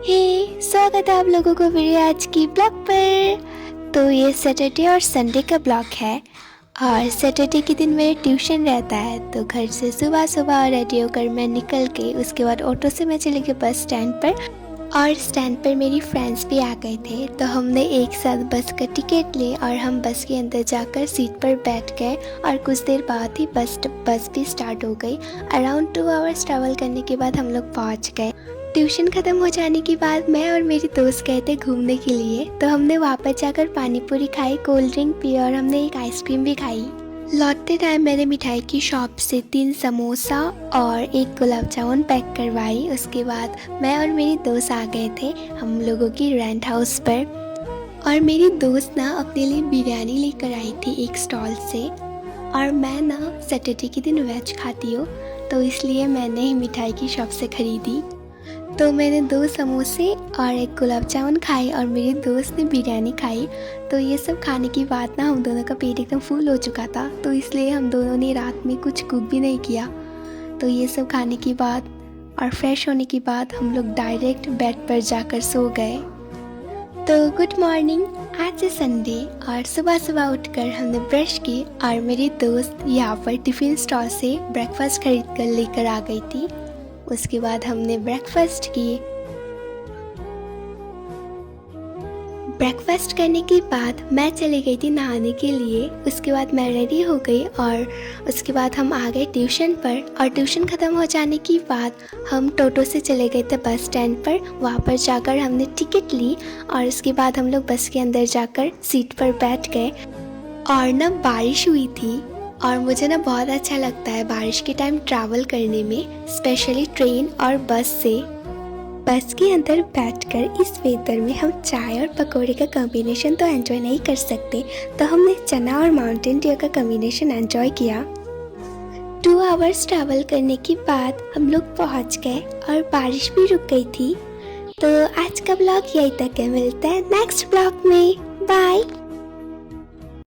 स्वागत है आप लोगों को मेरे आज की ब्लॉग पर। तो ये सैटरडे और संडे का ब्लॉग है और सैटरडे के दिन मेरे ट्यूशन रहता है, तो घर से सुबह सुबह रेडी होकर मैं निकल के उसके बाद ऑटो से मैं चली गई बस स्टैंड पर। और स्टैंड पर मेरी फ्रेंड्स भी आ गए थे, तो हमने एक साथ बस का टिकट ले और हम बस के अंदर जाकर सीट पर बैठ गए और कुछ देर बाद ही बस भी स्टार्ट हो गई। अराउंड 2 आवर्स ट्रैवल करने के बाद हम लोग पहुंच गए। ट्यूशन ख़त्म हो जाने के बाद मैं और मेरी दोस्त गए थे घूमने के लिए, तो हमने वापस जाकर पानी पूरी खाई, कोल्ड ड्रिंक पी और हमने एक आइसक्रीम भी खाई। लौटते टाइम मैंने मिठाई की शॉप से 3 समोसा और 1 गुलाब जामुन पैक करवाई। उसके बाद मैं और मेरी दोस्त आ गए थे हम लोगों की रेंट हाउस पर, और मेरी दोस्त ना अपने लिए बिरयानी लेकर आई थी एक स्टॉल से, और मैं ना सैटरडे के दिन वेज खाती हूँ, तो इसलिए मैंने ही मिठाई की शॉप से ख़रीदी। तो मैंने 2 समोसे और 1 गुलाब जामुन खाए और मेरी दोस्त ने बिरयानी खाई। तो ये सब खाने के बाद ना हम दोनों का पेट एकदम फुल हो चुका था, तो इसलिए हम दोनों ने रात में कुछ कुक भी नहीं किया। तो ये सब खाने के बाद और फ्रेश होने के बाद हम लोग डायरेक्ट बेड पर जाकर सो गए। तो गुड मॉर्निंग, आज है संडे और सुबह सुबह उठकर हमने ब्रश की और मेरी दोस्त यहाँ पर टिफ़िन स्टॉल से ब्रेकफास्ट खरीद कर लेकर आ गई थी। उसके बाद हमने ब्रेकफास्ट की। ब्रेकफास्ट करने के बाद मैं चली गई थी नहाने के लिए। उसके बाद मैं रेडी हो गई और उसके बाद हम आ गए ट्यूशन पर, और ट्यूशन ख़त्म हो जाने के बाद हम टोटो से चले गए थे बस स्टैंड पर। वहाँ पर जाकर हमने टिकट ली और उसके बाद हम लोग बस के अंदर जाकर सीट पर बैठ गए। और ना बारिश हुई थी और मुझे ना बहुत अच्छा लगता है बारिश के टाइम ट्रैवल करने में, स्पेशली ट्रेन और बस से। बस के अंदर बैठकर इस वेदर में हम चाय और पकौड़े का कॉम्बिनेशन तो एंजॉय नहीं कर सकते, तो हमने चना और माउंटेन ड्यू का कॉम्बिनेशन एंजॉय किया। 2 आवर्स ट्रैवल करने के बाद हम लोग पहुंच गए और बारिश भी रुक गई थी। तो आज का ब्लॉग यहीं तक है, मिलता है नेक्स्ट ब्लॉग में। बाय।